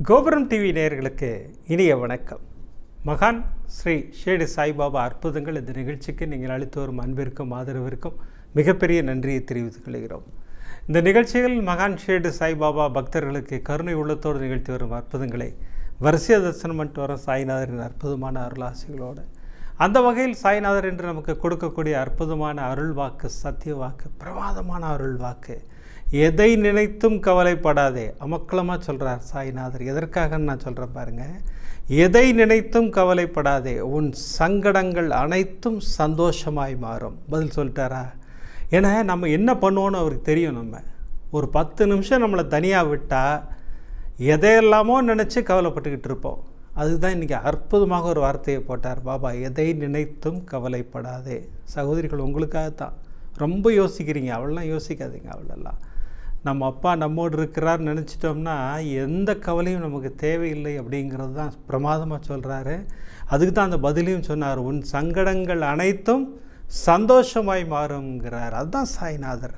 கோபுரம் டிவி நேயர்களுக்கு இனிய வணக்கம். மகான் ஸ்ரீ ஷிரடி சாய்பாபா அற்புதங்கள் இந்த நிகழ்ச்சிக்கு நீங்கள் அளித்து வரும் அன்பிற்கும் ஆதரவிற்கும் மிகப்பெரிய நன்றியை தெரிவித்துக் கொள்கிறோம். இந்த நிகழ்ச்சியில் மகான் ஷிரடி சாய்பாபா பக்தர்களுக்கு கருணை உள்ளத்தோடு நிகழ்த்தி வரும் அற்புதங்களை வரிசையாக தரிசனம் பண்ணிட்டு வரும் சாய்நாதரின் அற்புதமான அருளாசிகளோடு, அந்த வகையில் சாய்நாதர் என்று நமக்கு கொடுக்கக்கூடிய அற்புதமான அருள் வாக்கு, சத்திய வாக்கு, பிரமாதமான அருள் வாக்கு, எதை நினைத்தும் கவலைப்படாதே. அமக்களமாக சொல்கிறார் சாய்நாதர். எதற்காகன்னு நான் சொல்கிறேன் பாருங்கள். எதை நினைத்தும் கவலைப்படாதே, உன் சங்கடங்கள் அனைத்தும் சந்தோஷமாய் மாறும். பதில் சொல்லிட்டாரா? ஏன்னா நம்ம என்ன பண்ணுவோன்னு அவருக்கு தெரியும். நம்ம ஒரு 10 நிமிஷம் நம்மளை தனியாக விட்டால் எதையெல்லாமோ நினச்சி கவலைப்பட்டுக்கிட்டு இருப்போம். அதுதான் இன்றைக்கி அற்புதமாக ஒரு வார்த்தையை போட்டார் பாபா. எதை நினைத்தும் கவலைப்படாதே. சகோதரிகள், உங்களுக்காகத்தான். ரொம்ப யோசிக்கிறீங்க, அவளெலாம் யோசிக்காதீங்க. அவளெல்லாம் நம்ம அப்பா நம்மோடு இருக்கிறார் நினச்சிட்டோம்னா எந்த கவலையும் நமக்கு தேவையில்லை அப்படிங்கிறது தான் பிரமாதமாக சொல்கிறாரு. அதுக்கு தான் அந்த பதிலையும் சொன்னார். உன் சங்கடங்கள் அனைத்தும் சந்தோஷமாய் மாறுங்கிறார். அதுதான் சாய்நாதர்.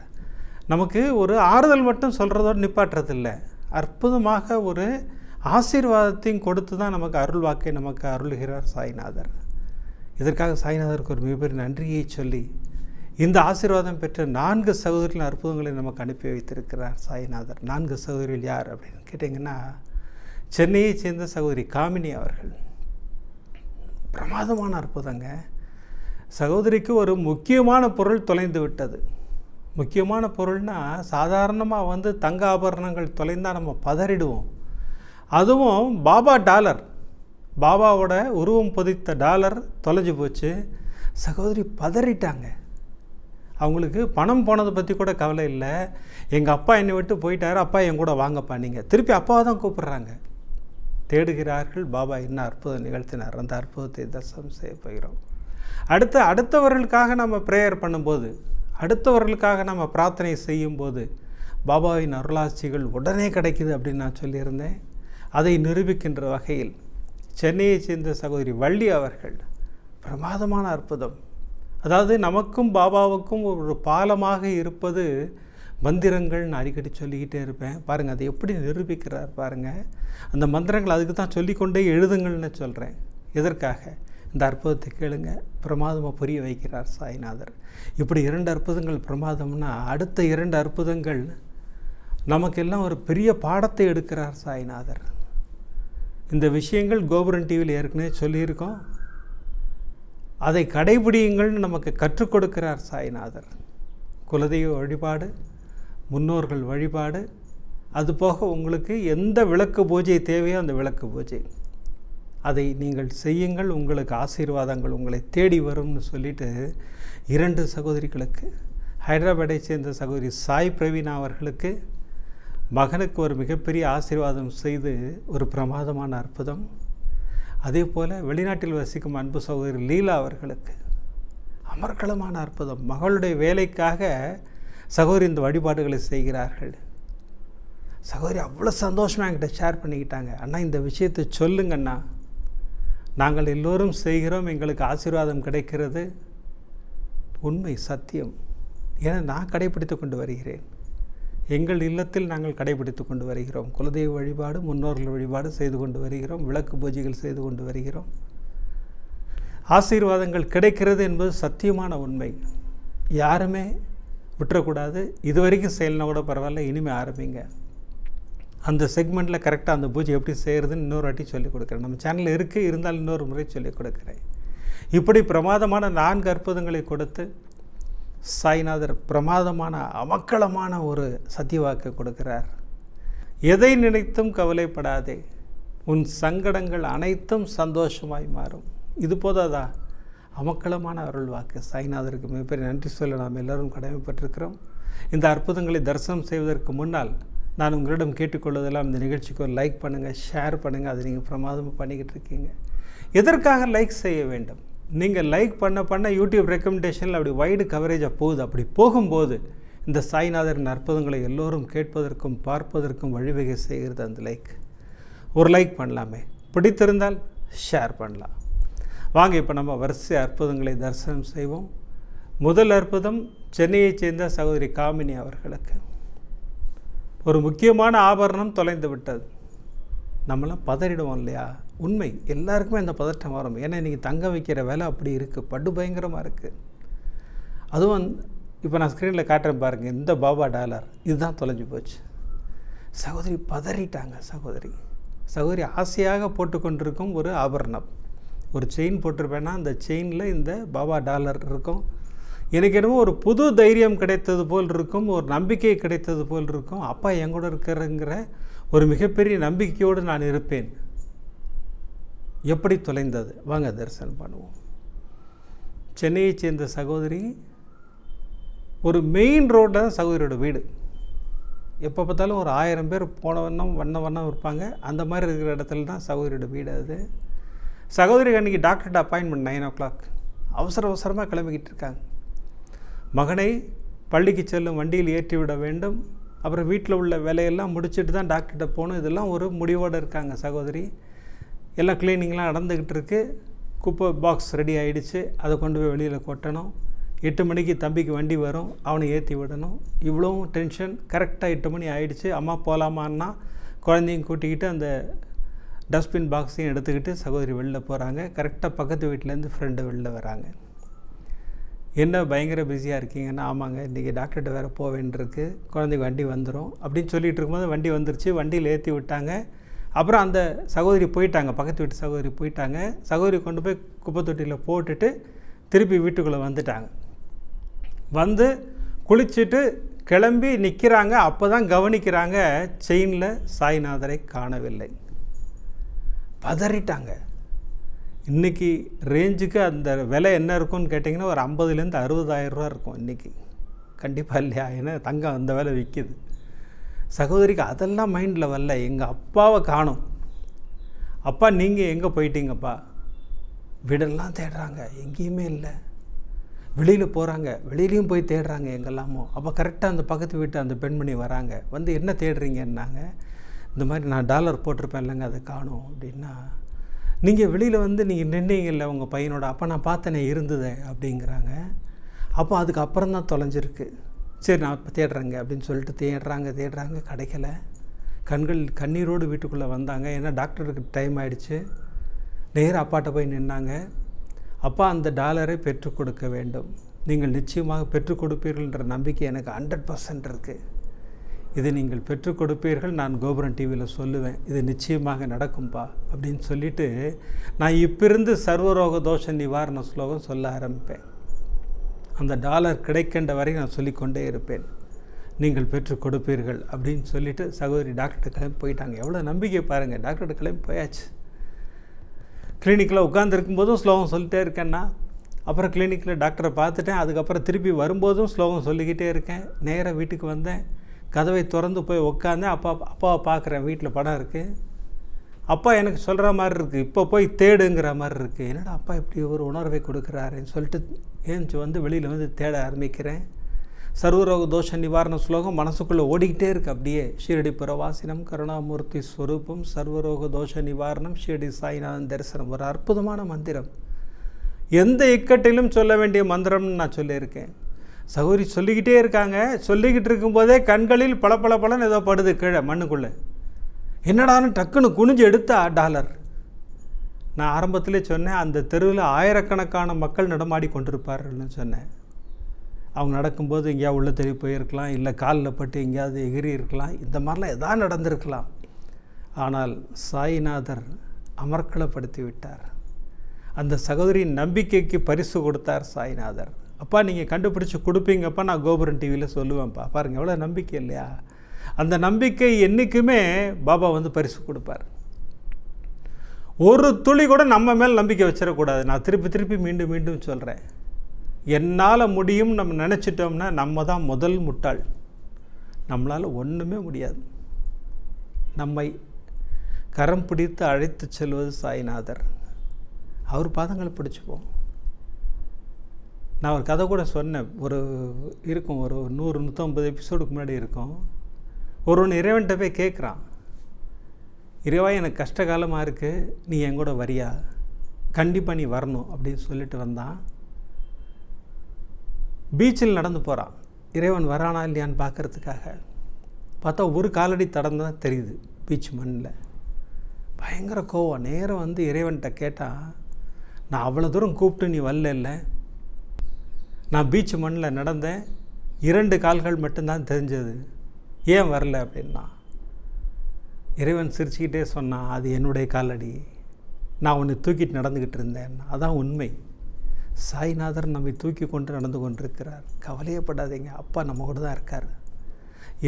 நமக்கு ஒரு ஆறுதல் மட்டும் சொல்கிறதோடு நிப்பாட்டுறதில்லை, அற்புதமாக ஒரு ஆசீர்வாதத்தையும் கொடுத்து தான் நமக்கு அருள் வாக்கை நமக்கு அருள்கிறார் சாய்நாதர். இதற்காக சாய்நாதருக்கு ஒரு மிகப்பெரிய நன்றியை சொல்லி இந்த ஆசீர்வாதம் பெற்ற 4 சகோதரிகளின் அற்புதங்களை நமக்கு அனுப்பி வைத்திருக்கிறார் சாய்நாதர். 4 சகோதரிகள் யார் அப்படின்னு கேட்டிங்கன்னா, சென்னையை சேர்ந்த சகோதரி காமினி அவர்கள். பிரமாதமான அற்புதங்க. சகோதரிக்கு ஒரு முக்கியமான பொருள் தொலைந்து விட்டது. முக்கியமான பொருள்னால் சாதாரணமாக தங்க ஆபரணங்கள் தொலைந்தால் நம்ம பதறிடுவோம். அதுவும் பாபா டாலர், பாபாவோட உருவம் பொதித்த டாலர் தொலைஞ்சு போச்சு. சகோதரி பதறிட்டாங்க. அவங்களுக்கு பணம் போனதை பற்றி கூட கவலை இல்லை. எங்கள் அப்பா என்னை விட்டு போயிட்டார், அப்பா என் கூட வாங்கப்பா. நீங்கள் திருப்பி அப்பாவை தான் கூப்பிட்றாங்க. தேடுகிறார்கள். பாபா என்ன அற்புதம் நிகழ்த்தினார், அந்த அற்புதத்தை தரிசனம் செய்ய போகிறோம். அடுத்தவர்களுக்காக நம்ம ப்ரேயர் பண்ணும்போது, அடுத்தவர்களுக்காக நம்ம பிரார்த்தனை செய்யும்போது பாபாவின் அருளாட்சிகள் உடனே கிடைக்குது அப்படின்னு நான் சொல்லியிருந்தேன். அதை நிரூபிக்கின்ற வகையில் சென்னையை சேர்ந்த சகோதரி வள்ளி அவர்கள் பிரமாதமான அற்புதம். அதாவது நமக்கும் பாபாவுக்கும் ஒரு பாலமாக இருப்பது மந்திரங்கள். நான் அடிக்கடி சொல்லிக்கிட்டே இருப்பேன் பாருங்கள். அதை எப்படி நிரூபிக்கிறார் பாருங்கள். அந்த மந்திரங்கள் அதுக்கு தான் சொல்லிக்கொண்டே எழுதுங்கள்னு சொல்கிறேன். எதற்காக? இந்த அற்புதத்தை கேளுங்க. பிரமாதமாக புரிய வைக்கிறார் சாய்நாதர். இப்படி 2 அற்புதங்கள் பிரமாதம்னா, அடுத்த 2 அற்புதங்கள் நமக்கெல்லாம் ஒரு பெரிய பாடத்தை எடுக்கிறார் சாய்நாதர். இந்த விஷயங்கள் கோபுரம் டிவியில் ஏற்கனவே சொல்லியிருக்கோம். அதை கடைபிடியுங்கள்னு நமக்கு கற்றுக் கொடுக்கிறார் சாய்நாதர். குலதெய்வ வழிபாடு, முன்னோர்கள் வழிபாடு, அதுபோக உங்களுக்கு எந்த விளக்கு பூஜை தேவையோ அந்த விளக்கு பூஜை அதை நீங்கள் செய்யுங்கள். உங்களுக்கு ஆசீர்வாதங்கள் உங்களை தேடி வரும்னு சொல்லிட்டு 2 சகோதரிகளுக்கு, ஹைதராபாத்தை சேர்ந்த சகோதரி சாய் பிரவீனா அவர்களுக்கு மகனுக்கு ஒரு மிகப்பெரிய ஆசீர்வாதம் செய்து ஒரு பிரமாதமான அற்புதம். அதே போல் வெளிநாட்டில் வசிக்கும் அன்பு சகோதரி லீலா அவர்களுக்கு அமர்க்களமான அற்புதம். மகளுடைய வேலைக்காக சகோதரி இந்த வழிபாடுகளை செய்கிறார்கள். சகோதரி அவ்வளோ சந்தோஷமாக என்கிட்ட ஷேர் பண்ணிக்கிட்டாங்க. அண்ணா, இந்த விஷயத்தை சொல்லுங்கண்ணா, நாங்கள் எல்லோரும் செய்கிறோம், எங்களுக்கு ஆசீர்வாதம் கிடைக்கிறது. உண்மை, சத்தியம். ஏன்னா நான் கடைபிடித்து கொண்டு வருகிறேன். எங்கள் இல்லத்தில் நாங்கள் கடைபிடித்து கொண்டு வருகிறோம். குலதெய்வ வழிபாடு, முன்னோர்கள் வழிபாடு செய்து கொண்டு வருகிறோம். விளக்கு பூஜைகள் செய்து கொண்டு வருகிறோம். ஆசீர்வாதங்கள் கிடைக்கிறது என்பது சத்தியமான உண்மை. யாருமே விட்டுறக்கூடாது. இது வரைக்கும் செய்யலைனா கூட பரவாயில்ல, இனிமேல் ஆரம்பிங்க. அந்த செக்மெண்ட்டில் கரெக்டாக அந்த பூஜை எப்படி செய்கிறதுன்னு இன்னொரு வாட்டி சொல்லிக் கொடுக்குறேன். நம்ம சேனலில் இருக்குது, இருந்தாலும் இன்னொரு முறை சொல்லிக் கொடுக்குறேன். இப்படி பிரமாதமான 4 அற்புதங்களை கொடுத்து சாய்நாதர் பிரமாதமான அமக்களமான ஒரு சத்தியவாக்கு கொடுக்கிறார். எதை நினைத்தும் கவலைப்படாதே, உன் சங்கடங்கள் அனைத்தும் சந்தோஷமாய் மாறும். இது போதாதா? அமக்களமான அருள் வாக்கு. சாய்நாதருக்கு மிகப்பெரிய நன்றி சொல்ல நாம் எல்லோரும் கடமைப்பட்டிருக்கிறோம். இந்த அற்புதங்களை தரிசனம் செய்வதற்கு முன்னால் நான் உங்களிடம் கேட்டுக்கொள்வதெல்லாம், இந்த நிகழ்ச்சிக்கு ஒரு லைக் பண்ணுங்கள், ஷேர் பண்ணுங்கள். அது நீங்கள் பிரமாதமாக பண்ணிக்கிட்டு இருக்கீங்க. எதற்காக லைக் செய்ய வேண்டும்? நீங்கள் லைக் பண்ண யூடியூப் ரெக்கமெண்டேஷனில் அப்படி வைடு கவரேஜாக போகுது. அப்படி போகும்போது இந்த சாய்நாதரின் அற்புதங்களை எல்லோரும் கேட்பதற்கும் பார்ப்பதற்கும் வழிவகை செய்கிறது அந்த லைக். ஒரு லைக் பண்ணலாமே, பிடித்திருந்தால் ஷேர் பண்ணலாம். வாங்க இப்போ நம்ம வரிசை அற்புதங்களை தரிசனம் செய்வோம். முதல் அற்புதம் சென்னையை சேர்ந்த சகோதரி காமினி அவர்களுக்கு ஒரு முக்கியமான ஆபரணம் தொலைந்து விட்டது. நம்மளாம் பதறிடுவோம் இல்லையா? உண்மை, எல்லாருக்குமே அந்த பதட்டம் வரும். ஏன்னா இன்றைக்கி தங்க வைக்கிற விலை அப்படி இருக்குது, படு பயங்கரமாக இருக்குது. அதுவும் இப்போ நான் ஸ்க்ரீனில் காட்டுறேன் பாருங்கள், இந்த பாபா டாலர் இதுதான் தொலைஞ்சு போச்சு. சகோதரி பதறிட்டாங்க. சகோதரி ஆசையாக போட்டுக்கொண்டிருக்கும் ஒரு ஆபரணம், ஒரு செயின் போட்டிருப்பேன்னா அந்த செயினில் இந்த பாபா டாலர் இருக்கும். எனக்கு என்னமோ ஒரு புது தைரியம் கிடைத்தது போல் இருக்கும், ஒரு நம்பிக்கை கிடைத்தது போல் இருக்கும். அப்பா என் கூட இருக்கிறங்கிற ஒரு மிகப்பெரிய நம்பிக்கையோடு நான் இருப்பேன். எப்படி தொலைந்தது? வாங்க தரிசனம் பண்ணுவோம். சென்னையைச் சேர்ந்த சகோதரி, ஒரு மெயின் ரோட்டில் தான் சகோதரியோட வீடு. எப்போ பார்த்தாலும் ஒரு 1000 பேர் போன வண்ணம் இருப்பாங்க. அந்த மாதிரி இருக்கிற இடத்துல தான் சகோதரியோட வீடு. அது சகோதரிக்கு அன்றைக்கி டாக்டர்கிட்ட அப்பாயின்மெண்ட் 9 o'clock. அவசரமாக கிளம்பிக்கிட்டு இருக்காங்க. மகனை பள்ளிக்கு செல்லும் வண்டியில் ஏற்றி விட வேண்டும். அப்புறம் வீட்டில் உள்ள வேலையெல்லாம் முடிச்சுட்டு தான் டாக்டர்கிட்ட போகணும். இதெல்லாம் ஒரு முடிவோடு இருக்காங்க சகோதரி. எல்லாம் க்ளீனிங்லாம் நடந்துக்கிட்டு இருக்குது. குப்பை பாக்ஸ் ரெடி ஆகிடுச்சு, அதை கொண்டு போய் வெளியில் கொட்டணும். 8 மணிக்கு தம்பிக்கு வண்டி வரும், அவனை ஏற்றி விடணும். இவ்வளவும் டென்ஷன். கரெக்டாக 8 மணி ஆகிடுச்சு. அம்மா போகலாமான்னா குழந்தையும் கூட்டிக்கிட்டு அந்த டஸ்ட்பின் பாக்ஸையும் எடுத்துக்கிட்டு சகோதரி வெளில போகிறாங்க. கரெக்டாக பக்கத்து வீட்டிலேருந்து ஃப்ரெண்டு வெளில வராங்க. என்ன பயங்கர பிஸியாக இருக்கீங்கன்னா, ஆமாங்க இன்றைக்கி டாக்டர்கிட்ட வேறு போக வேண்டியிருக்கு, குழந்தைக்கு வண்டி வந்துடும் அப்படின்னு சொல்லிகிட்டு இருக்கும்போது வண்டி வந்துருச்சு. வண்டியில் ஏற்றி விட்டாங்க. அப்புறம் அந்த சகோதரி போயிட்டாங்க, பக்கத்து வீட்டு சகோதரி போயிட்டாங்க. சகோதரி கொண்டு போய் குப்பை தொட்டியில் போட்டுட்டு திருப்பி வீட்டுக்குள்ளே வந்துட்டாங்க. வந்து குளிச்சுட்டு கிளம்பி நிற்கிறாங்க. அப்போ தான் கவனிக்கிறாங்க, செயினில் சாய்நாதரை காணவில்லை. பதறிட்டாங்க. இன்றைக்கி ரேஞ்சுக்கு அந்த விலை என்ன இருக்கும்னு கேட்டிங்கன்னா ஒரு 50,000 60,000 ரூபா இருக்கும் இன்றைக்கி. கண்டிப்பாக இல்லையா? ஏன்னா தங்கம் அந்த விலை விற்கிது. சகோதரிக்கு அதெல்லாம் மைண்டில் வரல. எங்கள் அப்பாவை காணோம். அப்பா நீங்கள் எங்கே போயிட்டீங்கப்பா? வீடெல்லாம் தேடுறாங்க, எங்கேயுமே இல்லை. வெளியில் போகிறாங்க, வெளியிலையும் போய் தேடுறாங்க எங்கெல்லாமோ. அப்போ கரெக்டாக அந்த பக்கத்து வீட்டு அந்த பெண்மணி வராங்க. வந்து என்ன தேடுறீங்கன்னாங்க. இந்த மாதிரி நான் டாலர் போட்டிருப்பேன் இல்லைங்க, அதை காணோம் அப்படின்னா. நீங்கள் வெளியில் வந்து நீங்கள் நின்னீங்கல்ல உங்கள் பையனோட, அப்போ நான் பார்த்தேனே இருந்ததே அப்படிங்கிறாங்க. அப்போ அதுக்கு அப்புறம் தான் தொலைஞ்சிருக்கு. சரி நான் இப்போ தேடுறேங்க அப்படின்னு சொல்லிட்டு தேடுறாங்க, கிடைக்கல. கண்ணீரோடு வீட்டுக்குள்ளே வந்தாங்க. ஏன்னா டாக்டருக்கு டைம் ஆகிடுச்சு. நேராக அப்பாட்ட போய் நின்னாங்க. அப்பா அந்த டாலரை பெற்றுக் கொடுக்க வேண்டும், நீங்கள் நிச்சயமாக பெற்றுக் கொடுப்பீர்கள்ன்ற நம்பிக்கை எனக்கு 100% இருக்குது. இதை நீங்கள் பெற்றுக் கொடுப்பீர்கள், நான் கோபுரம் டிவியில் சொல்லுவேன், இது நிச்சயமாக நடக்கும்பா அப்படின்னு சொல்லிவிட்டு நான் இப்பிருந்து சர்வரோக தோஷ நிவாரண ஸ்லோகம் சொல்ல ஆரம்பிப்பேன். அந்த டாலர் கிடைக்கின்ற வரை நான் சொல்லிக்கொண்டே இருப்பேன். நீங்கள் பெற்றுக் கொடுப்பீர்கள் அப்படின்னு சொல்லிவிட்டு சகோதரி டாக்டர்கிட்ட கிளம்பி போயிட்டாங்க. எவ்வளோ நம்பிக்கை பாருங்கள். டாக்டர்கிட்ட கிளம்பி போயாச்சு. கிளினிக்கில் உட்காந்துருக்கும் போதும் ஸ்லோகம் சொல்லிட்டே இருக்கேன்னா, அப்புறம் கிளினிக்கில் டாக்டரை பார்த்துட்டேன். அதுக்கப்புறம் திருப்பி வரும்போதும் ஸ்லோகம் சொல்லிக்கிட்டே இருக்கேன். நேராக வீட்டுக்கு வந்தேன். கதவை திறந்து போய் உட்காந்தேன். அப்பாவை பார்க்குறேன். வீட்டில் படம் இருக்குது. அப்பா எனக்கு சொல்கிற மாதிரி இருக்குது, இப்போ போய் தேடுங்கிற மாதிரி இருக்குது. என்னடா அப்பா இப்படி ஒரு உணர்வை கொடுக்குறாருன்னு சொல்லிட்டு ஏஞ்சி வந்து வெளியில் வந்து தேட ஆரம்பிக்கிறேன். சர்வரோக தோஷ நிவாரண ஸ்லோகம் மனசுக்குள்ளே ஓடிக்கிட்டே இருக்குது. அப்படியே ஷீரடி புரவாசினம் கருணாமூர்த்தி ஸ்வரூபம் சர்வரோக தோஷ நிவாரணம் ஷீரடி சாய்நாதன் தரிசனம். ஒரு அற்புதமான மந்திரம். எந்த இக்கட்டிலும் சொல்ல வேண்டிய மந்திரம்னு நான் சொல்லியிருக்கேன். சகோதரி சொல்லிக்கிட்டே இருக்காங்க. சொல்லிக்கிட்டு இருக்கும்போதே கண்களில் பளபளன்னு ஏதோ படுது கீழே மண்ணுக்குள்ளே. என்னடான்னு டக்குன்னு குனிஞ்சு எடுத்தா டாலர். நான் ஆரம்பத்திலே சொன்னேன், அந்த தெருவில் ஆயிரக்கணக்கான மக்கள் நடமாடி கொண்டிருப்பார்கள்னு சொன்னேன். அவங்க நடக்கும்போது எங்கேயாவது உள்ள தெரிய போயிருக்கலாம், இல்லை காலில் பட்டு எங்கேயாவது எகிரி இருக்கலாம், இந்த மாதிரிலாம் எதாவது நடந்திருக்கலாம். ஆனால் சாய்நாதர் அமர்க்களப்படுத்தி விட்டார். அந்த சகோதரியின் நம்பிக்கைக்கு பரிசு கொடுத்தார் சாய்நாதர். அப்பா நீங்கள் கண்டுபிடிச்சி கொடுப்பீங்கப்பா, நான் கோபுரம் டிவியில் சொல்லுவேன்ப்பா. பாருங்கள் எவ்வளோ நம்பிக்கை இல்லையா? அந்த நம்பிக்கை என்றைக்குமே பாபா வந்து பரிசு கொடுப்பார். ஒரு துளி கூட நம்ம மேல் நம்பிக்கை வச்சிடக்கூடாது. நான் திருப்பி மீண்டும் சொல்கிறேன். என்னால் முடியும் நம்ம நினச்சிட்டோம்னா நம்ம தான் முதல் முட்டாள். நம்மளால் ஒன்றுமே முடியாது. நம்மை கரம் பிடித்து அழைத்து செல்வது சாய்நாதர். அவர் பாதங்களை பிடிச்சிப்போம். நான் ஒரு கதை கூட சொன்னேன். ஒரு 100-150 எபிசோடுக்கு முன்னாடி இருக்கும். ஒருவன் இறைவன்கிட்ட போய் கேட்குறான், இறைவா எனக்கு கஷ்டகாலமாக இருக்குது, நீ என் கூட வரியா? கண்டிப்பாக நீ வரணும் அப்படின்னு சொல்லிட்டு வந்தான். பீச்சில் நடந்து போகிறான். இறைவன் வரானா இல்லையான்னு பார்க்குறதுக்காக. பார்த்தா ஒரு காலடி தடம் தான் தெரியுது பீச் மண்ணில். பயங்கர கோவம். நேரம் வந்து இறைவன்கிட்ட கேட்டால், நான் அவ்வளோ தூரம் கூப்பிட்டு நீ வரல, நான் பீச் மண்ணில் நடந்தேன், 2 கால்கள் மட்டும்தான் தெரிஞ்சது, ஏன் வரல அப்படின்னா. இறைவன் சிரிச்சுக்கிட்டே சொன்னான், அது என்னுடைய காலடி, நான் உன்னை தூக்கிட்டு நடந்துக்கிட்டு இருந்தேன். அதான் உண்மை. சாய்நாதர் நம்மை தூக்கி கொண்டு நடந்து கொண்டிருக்கிறார். கவலையப்படாதீங்க, அப்பா நம்ம கூட தான் இருக்கார்.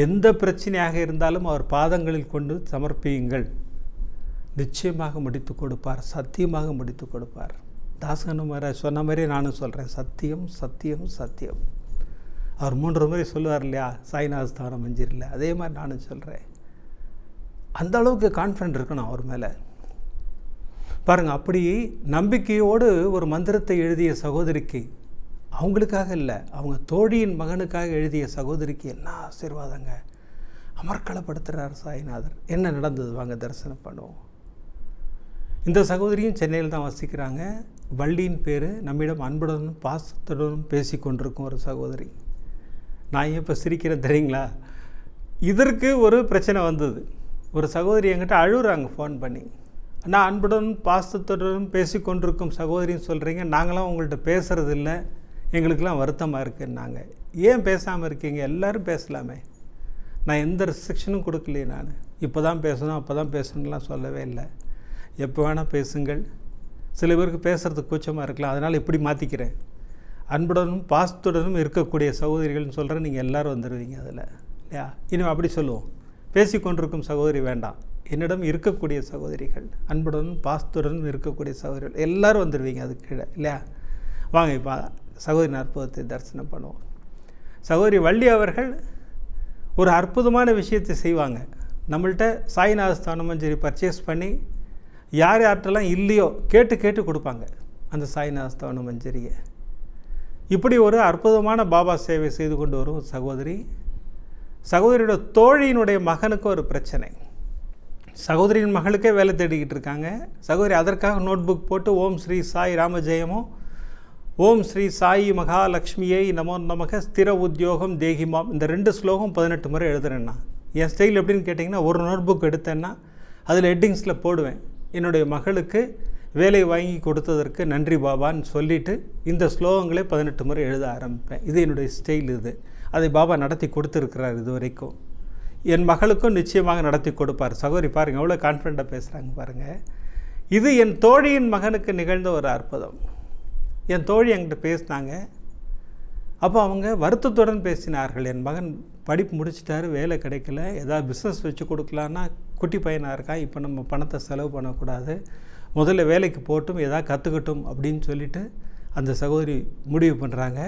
எந்த பிரச்சனையாக இருந்தாலும் அவர் பாதங்களில் கொண்டு சமர்ப்பியுங்கள், நிச்சயமாக முடித்து கொடுப்பார், சத்தியமாக முடித்து கொடுப்பார். தாசகனும் சொன்ன மாதிரியே நானும் சொல்கிறேன், சத்தியம் சத்தியம் சத்தியம். அவர் 3 முறை சொல்லுவார் இல்லையா சாய்நாத ஸ்தானம் மஞ்சரில், அதே மாதிரி நானும் சொல்கிறேன். அந்த அளவுக்கு கான்ஃபிடென்ட் இருக்கணும் அவர் மேலே. பாருங்கள், அப்படி நம்பிக்கையோடு ஒரு மந்திரத்தை எழுதிய சகோதரிக்கு, அவங்களுக்காக இல்லை, அவங்க தோழியின் மகனுக்காக எழுதிய சகோதரிக்கு என்ன ஆசீர்வாதங்க. அமர்க்களப்படுத்துகிறார் சாய்நாதர். என்ன நடந்தது வாங்க தரிசனம் பண்ணுவோம். இந்த சகோதரியும் சென்னையில் தான் வசிக்கிறாங்க. வள்ளியின் பேர். நம்மிடம் அன்புடனும் பாசத்துடனும் பேசி கொண்டிருக்கும் ஒரு சகோதரி. நான் ஏன் இப்போ சிரிக்கிறேன் தெரியுங்களா? இதற்கு ஒரு பிரச்சனை வந்தது. ஒரு சகோதரி என்கிட்ட அழுகுறாங்க ஃபோன் பண்ணி. நான் அன்புடனும் பாசத்துடனும் பேசி கொண்டிருக்கும் சகோதரின்னு சொல்கிறீங்க, நாங்களாம் உங்கள்கிட்ட பேசுகிறது இல்லை, எங்களுக்கெல்லாம் வருத்தமாக இருக்குன்னாங்க. ஏன் பேசாமல் இருக்கீங்க? எல்லோரும் பேசலாமே, நான் எந்த ரெஸ்ட்ரிக்ஷனும் கொடுக்கலையே. நான் இப்போ தான் பேசணும் அப்போ தான் பேசணும்லாம் சொல்லவே இல்லை. எப்போ வேணால் பேசுங்கள். சில பேருக்கு பேசுகிறதுக்கு கூச்சமாக இருக்கலாம், அதனால் இப்படி மாற்றிக்கிறேன். அன்புடனும் பாசத்துடனும் இருக்கக்கூடிய சகோதரிகள்னு சொல்கிறேன், நீங்கள் எல்லோரும் வந்துடுவீங்க அதில் இல்லையா? இனிமேல் அப்படி சொல்லுவோம், பேசி கொண்டிருக்கும் சகோதரி வேண்டாம், என்னிடம் இருக்கக்கூடிய சகோதரிகள், அன்புடனும் பாசத்துடனும் இருக்கக்கூடிய சகோதரிகள் எல்லோரும் வந்துடுவீங்க அதுக்கு கீழே இல்லையா? வாங்க இப்போ சகோதரி அற்புதத்தை தரிசனம் பண்ணுவோம். சகோதரி வள்ளி அவர்கள் ஒரு அற்புதமான விஷயத்தை செய்வாங்க. நம்மள்கிட்ட சாய்நாத ஸ்தான மஞ்சரி பர்ச்சேஸ் பண்ணி யார் யார்கிட்டலாம் இல்லையோ கேட்டு கேட்டு கொடுப்பாங்க அந்த சாய்நாத ஸ்தான மஞ்சரியை. இப்படி ஒரு அற்புதமான பாபா சேவை செய்து கொண்டு வரும் சகோதரி. சகோதரியோட தோழியினுடைய மகனுக்கு ஒரு பிரச்சனை. சகோதரியின் மகளுக்கே வேலை தேடிக்கிட்டு இருக்காங்க. சகோதரி அதற்காக நோட் புக் போட்டு ஓம் ஸ்ரீ சாய் ராமஜெயமோ ஓம் ஸ்ரீ சாயி மகாலட்சுமியை நமோ நமக ஸ்திர உத்தியோகம் தேகிமாம், இந்த 2 ஸ்லோகம் 18 முறை எழுதுறேன்னா. என் ஸ்டைல் எப்படின்னு கேட்டிங்கன்னா, ஒரு நோட் புக் எடுத்தேன்னா அதில் ஹெட்டிங்ஸில் போடுவேன், என்னுடைய மகளுக்கு வேலை வாங்கி கொடுத்ததற்கு நன்றி பாபான்னு சொல்லிவிட்டு இந்த ஸ்லோகங்களே 18 முறை எழுத ஆரம்பிப்பேன். இது என்னுடைய ஸ்டைல். இது அதை பாபா நடத்தி கொடுத்துருக்கிறார் இது வரைக்கும். என் மகளுக்கும் நிச்சயமாக நடத்தி கொடுப்பார். சகோதரி பாருங்கள் எவ்வளோ கான்ஃபிடண்ட்டாக பேசுகிறாங்க பாருங்கள். இது என் தோழியின் மகனுக்கு நிகழ்ந்த ஒரு அற்புதம். என் தோழி என்கிட்ட பேசினாங்க. அப்போ அவங்க வருத்தத்துடன் பேசினார்கள். என் மகன் படிப்பு முடிச்சிட்டாரு, வேலை கிடைக்கல, ஏதாவது பிஸ்னஸ் வச்சு கொடுக்கலான்னா குட்டி பையனாக இருக்கான், இப்போ நம்ம பணத்தை செலவு பண்ணக்கூடாது, முதல்ல வேலைக்கு போட்டும் ஏதாவது கற்றுக்கட்டும் அப்படின்னு சொல்லிவிட்டு அந்த சகோதரி முடிவு பண்ணுறாங்க.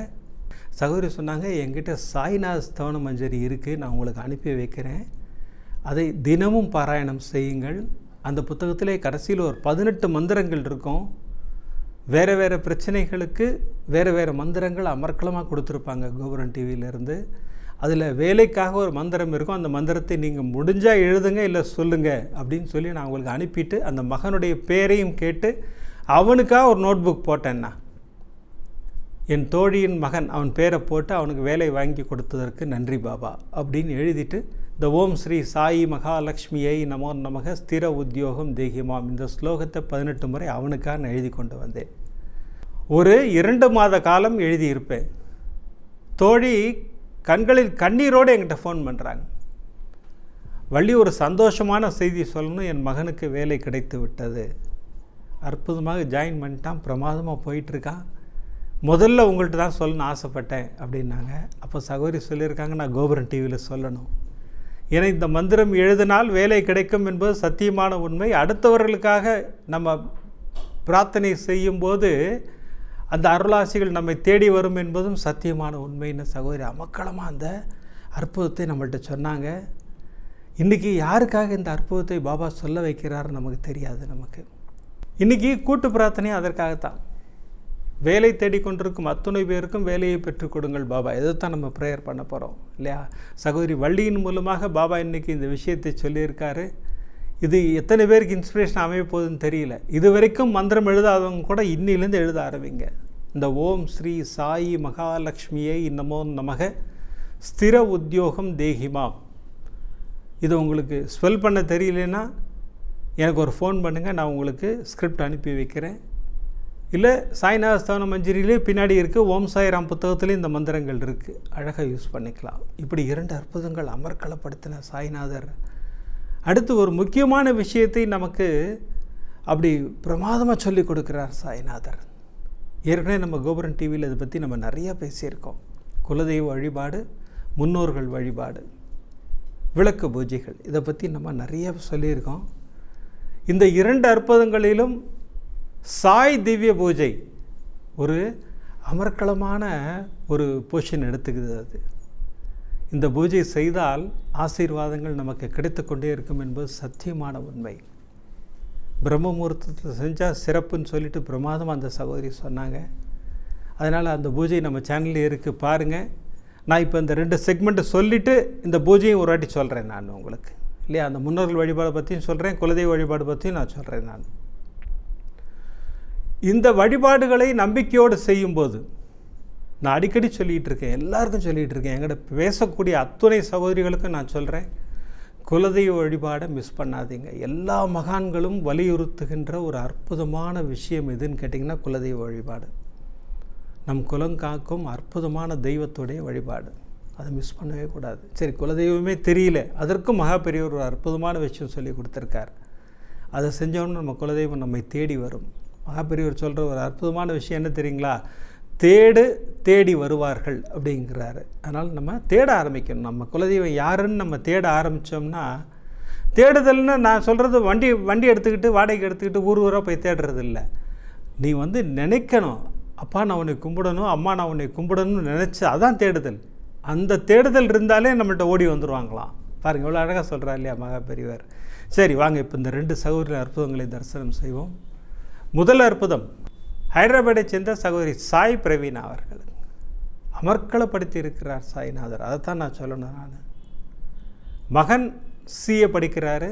சகோதரி சொன்னாங்க, என்கிட்ட சாய்நாத ஸ்தான மஞ்சரி இருக்குது, நான் உங்களுக்கு அனுப்பி வைக்கிறேன், அதை தினமும் பாராயணம் செய்யுங்கள். அந்த புத்தகத்திலே கடைசியில் ஒரு 18 மந்திரங்கள் இருக்கும். வேறு வேறு பிரச்சனைகளுக்கு வேறு வேறு மந்திரங்கள் அமர்க்கலமாக கொடுத்துருப்பாங்க கோபுரம் டிவியிலேருந்து. அதில் வேலைக்காக ஒரு மந்திரம் இருக்கும், அந்த மந்திரத்தை நீங்கள் முடிஞ்சால் எழுதுங்க, இல்லை சொல்லுங்கள் அப்படின்னு சொல்லி நான் உங்களுக்கு அனுப்பிட்டு அந்த மகனுடைய பேரையும் கேட்டு அவனுக்காக ஒரு நோட் புக் போட்டேன்னா, என் தோழியின் மகன் அவன் பேரை போட்டு அவனுக்கு வேலை வாங்கி கொடுத்ததற்கு நன்றி பாபா அப்படின்னு எழுதிட்டு இந்த ஓம் ஸ்ரீ சாயி மகாலட்சுமியை நமோ நமக ஸ்திர உத்தியோகம் தேகிமாம் இந்த ஸ்லோகத்தை 18 முறை அவனுக்காக நான் எழுதி கொண்டு வந்தேன். ஒரு 2 மாத காலம் எழுதியிருப்பேன். தோழி கண்களில் கண்ணீரோடு என்கிட்ட ஃபோன் பண்ணுறாங்க. வள்ளி, ஒரு சந்தோஷமான செய்தி சொல்லணும், என் மகனுக்கு வேலை கிடைத்து விட்டது, அற்புதமாக ஜாயின் பண்ணிட்டான், பிரமாதமாக போயிட்டுருக்கான், முதல்ல உங்கள்கிட்ட தான் சொல்லணும்னு ஆசைப்பட்டேன் அப்படின்னாங்க. அப்போ சகோதரி சொல்லியிருக்காங்க, நான் கோபுரம் டிவியில் சொல்லணும், ஏன்னா இந்த மந்திரம் எழுதினால் வேலை கிடைக்கும் என்பது சத்தியமான உண்மை. அடுத்தவர்களுக்காக நம்ம பிரார்த்தனை செய்யும்போது அந்த அருளாசிகள் நம்மை தேடி வரும் என்பதும் சத்தியமான உண்மைன்னு சகோதரி அமக்களமாக அந்த அற்புதத்தை நம்மள்கிட்ட சொன்னாங்க. இன்றைக்கி யாருக்காக இந்த அற்புதத்தை பாபா சொல்ல வைக்கிறாரு நமக்கு தெரியாது. நமக்கு இன்றைக்கி கூட்டு பிரார்த்தனை அதற்காகத்தான். வேலை தேடிக்கொண்டிருக்கும் அத்துணை பேருக்கும் வேலையை பெற்றுக் கொடுங்கள் பாபா, இதைத்தான் நம்ம ப்ரேயர் பண்ண போகிறோம் இல்லையா? சகோதரி வள்ளியின் மூலமாக பாபா இன்றைக்கி இந்த விஷயத்தை சொல்லியிருக்காரு. இது எத்தனை பேருக்கு இன்ஸ்பிரேஷன் அமைய போகுதுன்னு தெரியல. இது வரைக்கும் மந்திரம் எழுதாதவங்க கூட இன்னிலேருந்து எழுத ஆரம்பிங்க. இந்த ஓம் ஸ்ரீ சாயி மகாலட்சுமியை நமோ நமக ஸ்திர உத்தியோகம் தேகிமாம், இது உங்களுக்கு ஸ்பெல் பண்ண தெரியலன்னா எனக்கு ஒரு ஃபோன் பண்ணுங்கள், நான் உங்களுக்கு ஸ்கிரிப்ட் அனுப்பி வைக்கிறேன். இல்லை சாய்நாத ஸ்தவன மஞ்சரியிலே பின்னாடி இருக்குது, ஓம் சாய்ராம் புத்தகத்துலேயும் இந்த மந்திரங்கள் இருக்குது, அழகாக யூஸ் பண்ணிக்கலாம். இப்படி 2 அற்புதங்கள் அமர்க்களப்படுத்தின சாய்நாதர் அடுத்து ஒரு முக்கியமான விஷயத்தை நமக்கு அப்படி பிரமாதமாக சொல்லி கொடுக்குறார் சாய்நாதர். ஏற்கனவே நம்ம கோபுரம் டிவியில் இதை பற்றி நம்ம நிறையா பேசியிருக்கோம். குலதெய்வ வழிபாடு, முன்னோர்கள் வழிபாடு, விளக்கு பூஜைகள், இதை பற்றி நம்ம நிறைய சொல்லியிருக்கோம். இந்த 2 அற்புதங்களிலும் சாய் திவ்ய பூஜை ஒரு அமர்க்களமான ஒரு பொசிஷன் எடுத்துக்குது. அது இந்த பூஜை செய்தால் ஆசீர்வாதங்கள் நமக்கு கிடைத்து கொண்டே இருக்கும் என்பது சத்தியமான உண்மை. பிரம்ம முகூர்த்தத்தில் செஞ்சால் சிறப்புன்னு சொல்லிட்டு பிரமாதமாக அந்த சகோதரி சொன்னாங்க. அதனால் அந்த பூஜை நம்ம சேனலில் இருக்குது, பாருங்கள். நான் இப்போ இந்த 2 செக்மெண்ட்டு சொல்லிவிட்டு இந்த பூஜையும் ஒரு வாட்டி சொல்கிறேன் நான் உங்களுக்கு, இல்லையா? அந்த முன்னோர்கள் வழிபாடு பற்றியும் சொல்கிறேன், குலதெய்வ வழிபாடு பற்றியும் நான் சொல்கிறேன். நான் இந்த வழிபாடுகளை நம்பிக்கையோடு செய்யும்போது, நான் அடிக்கடி சொல்லிகிட்டு இருக்கேன், எல்லாருக்கும் சொல்லிகிட்டு இருக்கேன், எங்கிட்ட பேசக்கூடிய அத்துணை சகோதரிகளுக்கும் நான் சொல்கிறேன், குலதெய்வ வழிபாடை மிஸ் பண்ணாதீங்க. எல்லா மகான்களும் வலியுறுத்துகின்ற ஒரு அற்புதமான விஷயம் எதுன்னு கேட்டிங்கன்னா குலதெய்வ வழிபாடு. நம் குலம் காக்கும் அற்புதமான தெய்வத்துடைய வழிபாடு, அதை மிஸ் பண்ணவே கூடாது. சரி, குலதெய்வமே தெரியல, அதற்கும் மகா பெரியவர் ஒரு அற்புதமான விஷயம் சொல்லி கொடுத்துருக்கார். அதை செஞ்சோன்னு நம்ம குலதெய்வம் நம்மை தேடி வரும். மகா பெரியவர் சொல்கிற ஒரு அற்புதமான விஷயம் என்ன தெரியுங்களா? தேடி வருவார்கள் அப்படிங்கிறாரு. அதனால் நம்ம தேட ஆரம்பிக்கணும். நம்ம குலதெய்வம் யாருன்னு நம்ம தேட ஆரம்பித்தோம்னா, தேடுதல்னு நான் சொல்கிறது வண்டி எடுத்துக்கிட்டு வாடகைக்கு எடுத்துக்கிட்டு ஊராக போய் தேடுறது இல்லை. நீ நினைக்கணும், அப்பா நான் உன்னை கும்பிடணும், அம்மா நான் உன்னை கும்பிடணும்னு நினச்சி, அதான் தேடுதல். அந்த தேடுதல் இருந்தாலே நம்மள்கிட்ட ஓடி வந்துடுவாங்களாம். பாருங்கள், இவ்வளோ அழகாக சொல்கிறா இல்லையா மகா பெரியவர். சரி வாங்க, இப்போ இந்த 2 சகோதரி அற்புதங்களை தரிசனம் செய்வோம். முதல் அற்புதம் ஹைதராபாத்தை சேர்ந்த சகோதரி சாய் பிரவீனா அவர்கள் அமர்க்களப்படுத்தி இருக்கிறார் சாய்நாதர். அதைத்தான் நான் சொல்லணும். நான் மகன் சிஏ படிக்கிறாரு,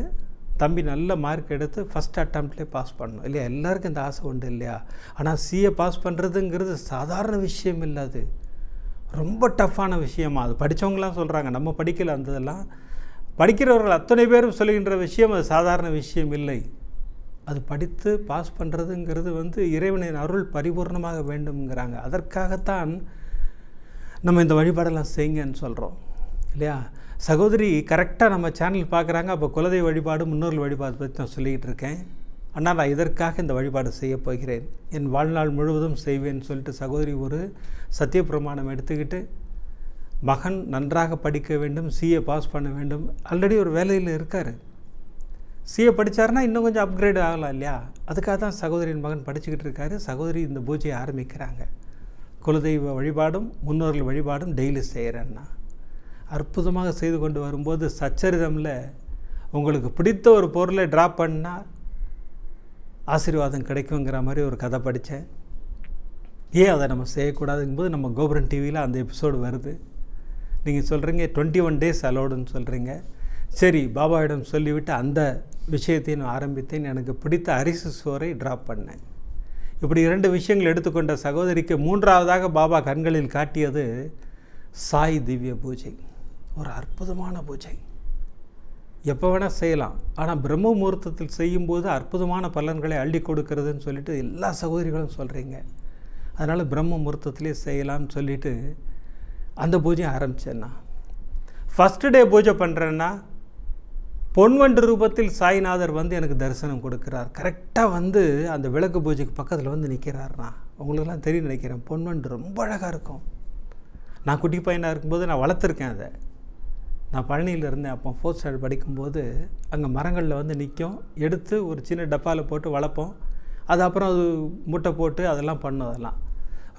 தம்பி நல்ல மார்க் எடுத்து ஃபஸ்ட் அட்டம்ப்ட்லேயே பாஸ் பண்ணணும் இல்லையா? எல்லாருக்கும் இந்த ஆசை உண்டு இல்லையா? ஆனால் சிஏ பாஸ் பண்ணுறதுங்கிறது சாதாரண விஷயம் இல்லை, அது ரொம்ப டஃப்பான விஷயமா. அது படித்தவங்களாம் சொல்கிறாங்க, நம்ம படிக்கல. அந்ததெல்லாம் படிக்கிறவர்கள் அத்தனை பேரும் சொல்லுகின்ற விஷயம் அது சாதாரண விஷயம் இல்லை. அது படித்து பாஸ் பண்ணுறதுங்கிறது இறைவனின் அருள் பரிபூர்ணமாக வேண்டும்ங்கிறாங்க. அதற்காகத்தான் நம்ம இந்த வழிபாடெல்லாம் செய்யுங்கன்னு சொல்கிறோம் இல்லையா? சகோதரி கரெக்டாக நம்ம சேனல் பார்க்குறாங்க. அப்போ குலதெய்வ வழிபாடு, முன்னோர்கள் வழிபாடு பற்றி நான் சொல்லிக்கிட்டு இருக்கேன். ஆனால் நான் இதற்காக இந்த வழிபாடு செய்ய போகிறேன், என் வாழ்நாள் முழுவதும் செய்வேன்னு சொல்லிட்டு சகோதரி ஒரு சத்திய பிரமாணம் எடுத்துக்கிட்டு, மகன் நன்றாக படிக்க வேண்டும், சிஏ பாஸ் பண்ண வேண்டும். ஆல்ரெடி ஒரு வேலையில் இருக்கார். சிஏ படித்தார்னா இன்னும் கொஞ்சம் அப்கிரேட் ஆகலாம் இல்லையா? அதுக்காக தான் சகோதரியின் மகன் படிச்சுக்கிட்டு இருக்காரு. சகோதரி இந்த பூஜையை ஆரம்பிக்கிறாங்க. குலதெய்வ வழிபாடும் முன்னோர்கள் வழிபாடும் டெய்லி செய்கிறேன்னா அற்புதமாக செய்து கொண்டு வரும்போது சச்சரிதமில் உங்களுக்கு பிடித்த ஒரு பொருளை ட்ராப் பண்ணால் ஆசீர்வாதம் கிடைக்குங்கிற மாதிரி ஒரு கதை படித்தேன். ஏன் அதை நம்ம செய்யக்கூடாதுங்கும்போது நம்ம கோபுரம் டிவியில் அந்த எபிசோடு வருது. நீங்கள் சொல்கிறீங்க 21 days அலோடுன்னு சொல்கிறீங்க. சரி, பாபாவிடம் சொல்லிவிட்டு அந்த விஷயத்தை நான் ஆரம்பித்தேன். எனக்கு பிடித்த அரிசி சோறை ட்ராப் பண்ணேன். இப்படி 2 விஷயங்கள் எடுத்துக்கொண்ட சகோதரிக்கு 3வதாக பாபா கண்களில் காட்டியது சாய் திவ்ய பூஜை. ஒரு அற்புதமான பூஜை, எப்போ வேணால் செய்யலாம். ஆனால் பிரம்ம முகூர்த்தத்தில் செய்யும்போது அற்புதமான பலன்களை அள்ளி கொடுக்கறதுன்னு சொல்லிட்டு எல்லா சகோதரிகளும் சொல்கிறீங்க. அதனால் பிரம்ம முகூர்த்தத்திலே செய்யலாம்னு சொல்லிவிட்டு அந்த பூஜையை ஆரம்பித்தேன்னா, ஃபஸ்ட்டு டே பூஜை பண்ணுறேன்னா பொன்வண்டு ரூபத்தில் சாய்நாதர் எனக்கு தரிசனம் கொடுக்குறார். கரெக்டாக அந்த விளக்கு பூஜைக்கு பக்கத்தில் நிற்கிறார்னா, உங்களுக்கெல்லாம் தெரியும் நினைக்கிறேன். பொன்வண்டு ரொம்ப அழகாக இருக்கும். நான் குட்டி பையனாக இருக்கும்போது நான் வளர்த்துருக்கேன் அதை. நான் பழனியில் இருந்தேன் அப்போ, 4th standard படிக்கும்போது. அங்கே மரங்களில் நிற்கும், எடுத்து ஒரு சின்ன டப்பாவில் போட்டு வளர்ப்போம். அது அப்புறம் அது முட்டை போட்டு அதெல்லாம் பண்ணும். அதெல்லாம்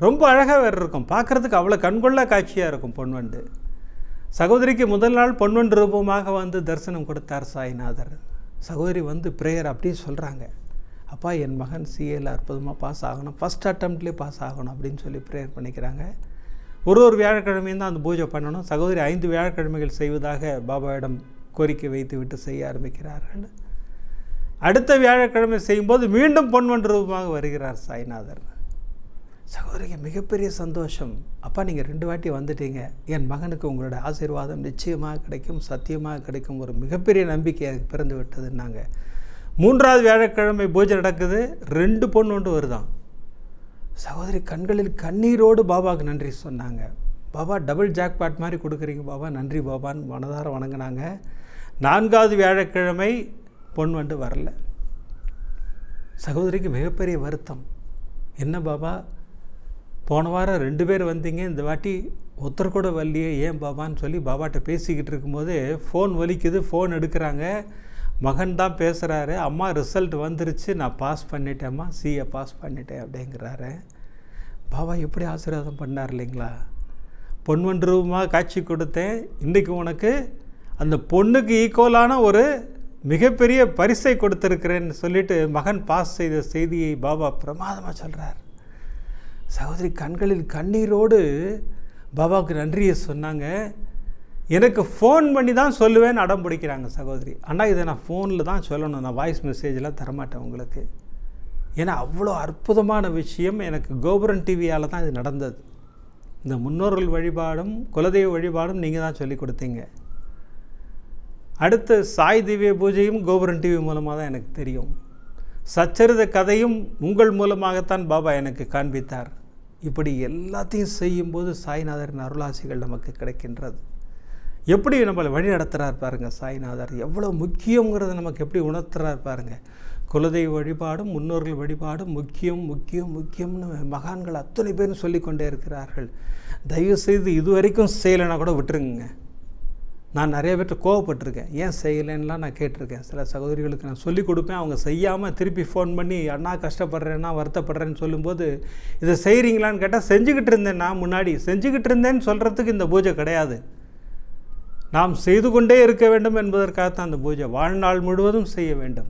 ரொம்ப அழகாக வேறு இருக்கும், பார்க்குறதுக்கு அவ்வளோ கண்கொள்ளா காட்சியாக இருக்கும் பொன்வண்டு. சகோதரிக்கு முதல் நாள் பொன்வண்டு ரூபமாக தரிசனம் கொடுத்தார் சாய்நாதர். சகோதரி ப்ரேயர் அப்படியே சொல்கிறாங்க, அப்பா என் மகன் சிஏல அற்புதமாக பாஸ் ஆகணும், ஃபஸ்ட் அட்டம்ப்ட்லேயே பாஸ் ஆகணும் அப்படின்னு சொல்லி ப்ரேயர் பண்ணிக்கிறாங்க. ஒரு வியாழக்கிழமையும் தான் அந்த பூஜை பண்ணணும். சகோதரி 5 வியாழக்கிழமைகள் செய்வதாக பாபாவிடம் கோரிக்கை வைத்து விட்டு செய்ய ஆரம்பிக்கிறார்கள். அடுத்த வியாழக்கிழமை செய்யும்போது மீண்டும் பொன்வண்டு ரூபமாக வருகிறார் சாய்நாதர். சகோதரிக்கு மிகப்பெரிய சந்தோஷம். அப்பா நீங்கள் 2 வாட்டி வந்துட்டீங்க, என் மகனுக்கு உங்களோட ஆசீர்வாதம் நிச்சயமாக கிடைக்கும், சத்தியமாக கிடைக்கும், ஒரு மிகப்பெரிய நம்பிக்கை எனக்கு பிறந்து விட்டதுன்னாங்க. மூன்றாவது வியாழக்கிழமை பூஜை நடக்குது, 2 பொன் ஒன்று வருதான். சகோதரி கண்களில் கண்ணீரோடு பாபாவுக்கு நன்றி சொன்னாங்க. பாபா டபுள் ஜாக்பாட் மாதிரி கொடுக்குறீங்க பாபா, நன்றி பாபான்னு மனதார வணங்கினாங்க. 4வது வியாழக்கிழமை பொன் வண்டு வரல. சகோதரிக்கு மிகப்பெரிய வருத்தம். என்ன பாபா, போன வாரம் 2 பேர் வந்தீங்க, இந்த வாட்டி ஒருத்தர் கூட வரலையே, ஏன் பாபான்னு சொல்லி பாபாட்ட பேசிக்கிட்டு இருக்கும்போது ஃபோன் வலிக்குது. ஃபோன் எடுக்கிறாங்க, மகன் தான் பேசுகிறாரு. அம்மா ரிசல்ட் வந்துருச்சு, நான் பாஸ் பண்ணிட்டேம்மா, சிஏ பாஸ் பண்ணிட்டேன் அப்படிங்கிறாரு. பாபா எப்படி ஆசீர்வாதம் பண்ணார் இல்லைங்களா. பொன் வண்டு ரூபமாக காட்சி கொடுத்தேன், இன்றைக்கி உனக்கு அந்த பொண்ணுக்கு ஈக்குவலான ஒரு மிகப்பெரிய பரிசை கொடுத்துருக்கிறேன்னு சொல்லிட்டு மகன் பாஸ் செய்த செய்தியை பாபா பிரமாதமாக சொல்கிறார். சகோதரி கண்களில் கண்ணீரோடு பாபாவுக்கு நன்றியை சொன்னாங்க. எனக்கு ஃபோன் பண்ணி தான் சொல்லுவேன்னு அடம் பிடிக்கிறாங்க சகோதரி. ஆனால் இதை நான் ஃபோனில் தான் சொல்லணும், நான் வாய்ஸ் மெசேஜெலாம் தரமாட்டேன் உங்களுக்கு. ஏன்னா அவ்வளோ அற்புதமான விஷயம் எனக்கு கோபுரம் டிவியால் தான் இது நடந்தது. இந்த முன்னோர்கள் வழிபாடும் குலதெய்வ வழிபாடும் நீங்கள் தான் சொல்லிக் கொடுத்தீங்க. அடுத்து சாய் திவ்ய பூஜையும் கோபுரம் டிவி மூலமாக தான் எனக்கு தெரியும். சச்சரித கதையும் உங்கள் மூலமாகத்தான் பாபா எனக்கு காண்பித்தார். இப்படி எல்லாத்தையும் செய்யும்போது சாய்நாதரின் அருளாசிகள் நமக்கு கிடைக்கின்றது. எப்படி நம்மளை வழி நடத்துகிறார் பாருங்கள் சாய்நாதர், எவ்வளோ முக்கியங்கிறத நமக்கு எப்படி உணர்த்துறார் பாருங்கள். குலதெய்வ வழிபாடும் முன்னோர்கள் வழிபாடும் முக்கியம் முக்கியம் முக்கியம்னு மகான்கள் அத்தனை பேரும் சொல்லிக்கொண்டே இருக்கிறார்கள். தயவுசெய்து இதுவரைக்கும் செய்யலைன்னா கூட விட்டுருங்க. நான் நிறைய பேர்கிட்ட கோவப்பட்டிருக்கேன், ஏன் செய்யலைன்னுலாம் நான் கேட்டிருக்கேன். சில சகோதரிகளுக்கு நான் சொல்லிக் கொடுப்பேன், அவங்க செய்யாமல் திருப்பி ஃபோன் பண்ணி அண்ணா கஷ்டப்படுறேன்னா வருத்தப்படுறேன்னு சொல்லும்போது இதை செய்கிறீங்களான்னு கேட்டால் செஞ்சுக்கிட்டு இருந்தேன். நான் முன்னாடி செஞ்சுக்கிட்டு இருந்தேன்னு சொல்கிறதுக்கு இந்த பூஜை கிடையாது. நாம் செய்து கொண்டே இருக்க வேண்டும் என்பதற்காகத்தான் அந்த பூஜை. வாழ்நாள் முழுவதும் செய்ய வேண்டும்.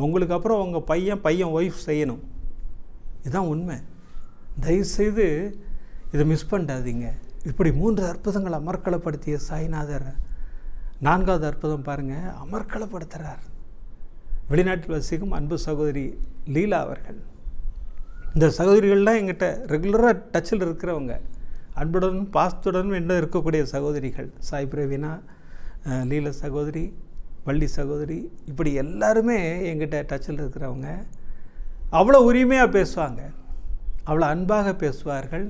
உங்களுக்கு அப்புறம் உங்கள் பையன் ஒய்ஃப் செய்யணும். இதுதான் உண்மை. தயவுசெய்து இதை மிஸ் பண்ணாதீங்க. இப்படி 3 அற்புதங்களை அமர்க்களப்படுத்திய சாய்நாதர் 4வது அற்புதம் பாருங்கள், அமர்க்களப்படுத்துகிறார். வெளிநாட்டில் வசிக்கும் அன்பு சகோதரி லீலா அவர்கள். இந்த சகோதரிகள்லாம் எங்கிட்ட ரெகுலராக டச்சில் இருக்கிறவங்க, அன்புடனும் பாசத்துடனும் என்ன இருக்கக்கூடிய சகோதரிகள். சாய் பிரவீனா, லீலா சகோதரி, வள்ளி சகோதரி, இப்படி எல்லாருமே எங்கிட்ட டச்சில் இருக்கிறவங்க. அவ்வளோ உரிமையாக பேசுவாங்க, அவ்வளோ அன்பாக பேசுவார்கள்.